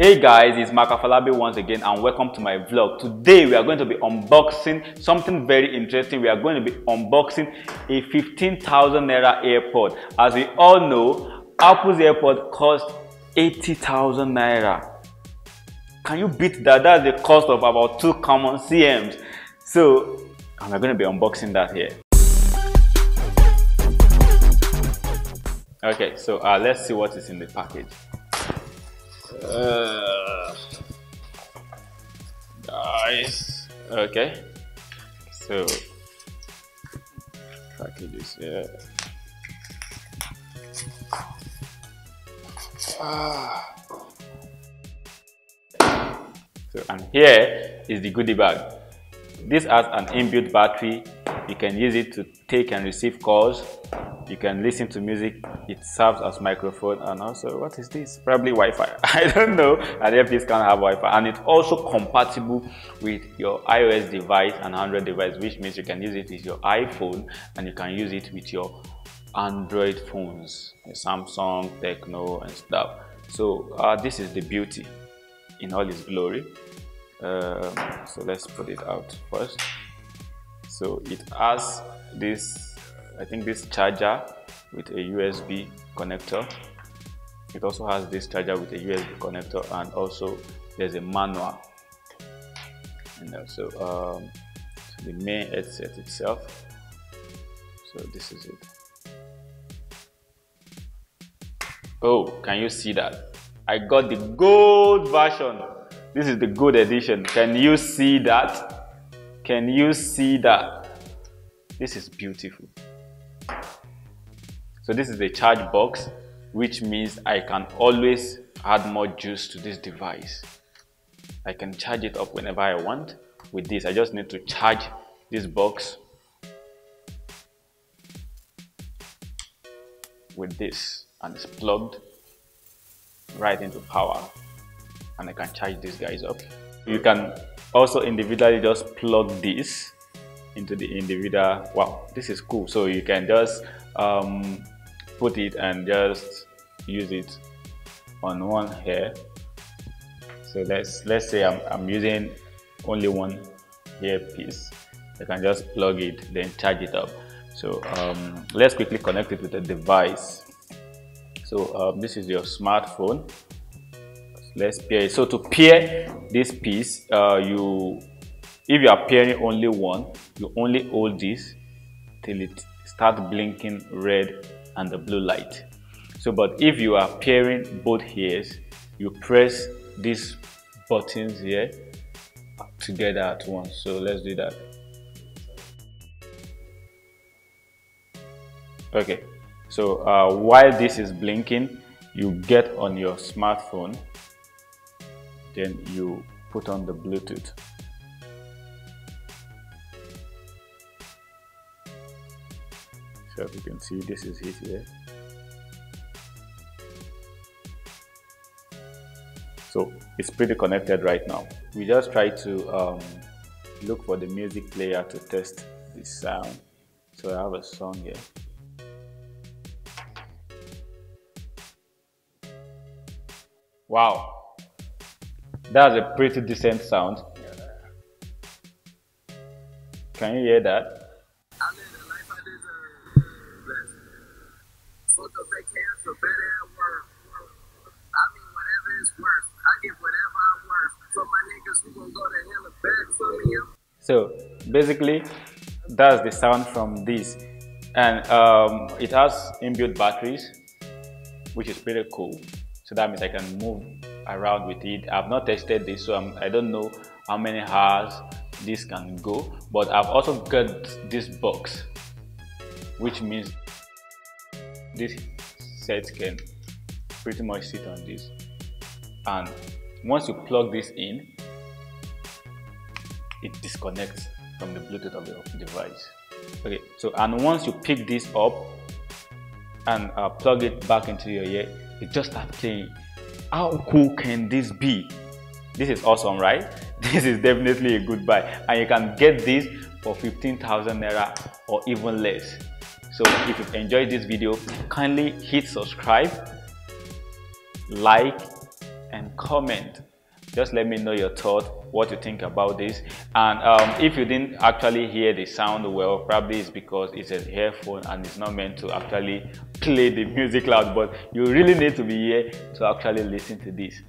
Hey guys, it's Makafalabi once again and welcome to my vlog. Today we are going to be unboxing something very interesting. We are going to be unboxing a 15,000 naira AirPod. As we all know, Apple's AirPod cost 80,000 naira. Can you beat that? That's the cost of about 2 common CMs. So I'm going to be unboxing that here. Okay, so let's see what is in the package. Guys, okay, so packages here. So, and here is the goodie bag. This has an inbuilt battery. You can use it to take and receive calls. You can listen to music. It serves as microphone, and also, what is this? Probably Wi-Fi. I don't know. And Airpods can have Wi-Fi, and it's also compatible with your iOS device and Android device, which means you can use it with your iPhone and you can use it with your Android phones, Samsung, Techno, and stuff. So this is the beauty in all its glory. So let's put it out first. So it has this, I think, this charger with a USB connector. It also has this charger with a USB connector, and also there's a manual. And also the main headset itself. So this is it. Oh, can you see that? I got the gold version. This is the gold edition. Can you see that? Can you see that? This is beautiful. So this is the charge box, which means I can always add more juice to this device. I can charge it up whenever I want. With this, I just need to charge this box with this, and it's plugged right into power, and I can charge these guys up. You can also individually just plug this into the individual. Wow, this is cool. So you can just put it and just use it on one here. So let's say I'm using only one earpiece. I can just plug it, then charge it up. So let's quickly connect it with the device. So this is your smartphone. Let's pair it. So to pair this piece, if you are pairing only one, you only hold this till it starts blinking red and the blue light. So, but if you are pairing both ears, you press these buttons here together at once. So let's do that. Okay, so while this is blinking, you get on your smartphone, then you put on the Bluetooth. So if you can see, this is it here. So it's pretty connected right now. We just try to look for the music player to test the sound. So I have a song here. Wow, that's a pretty decent sound. Can you hear that? I live the life I deserve. Fuck up that cash for better at work. I mean, whatever it's worth, I get whatever I'm worth. For my niggas who gon' go to hell and back for me. So basically, that's the sound from this, and it has inbuilt batteries, which is pretty cool. So that means I can move around with it. I've not tested this, so I don't know how many hours this can go. But I've also got this box, which means this set can pretty much sit on this. And once you plug this in, it disconnects from the Bluetooth of the device. Okay, so and once you pick this up and plug it back into your ear, it just starts playing. How cool can this be? This is awesome, right? This is definitely a good buy, and you can get this for 15,000 naira or even less. So if you've enjoyed this video, kindly hit subscribe, like, and comment. Just let me know your thought, what you think about this. And if you didn't actually hear the sound well, probably it's because it's an earphone and it's not meant to actually play the music loud, but you really need to be here to actually listen to this.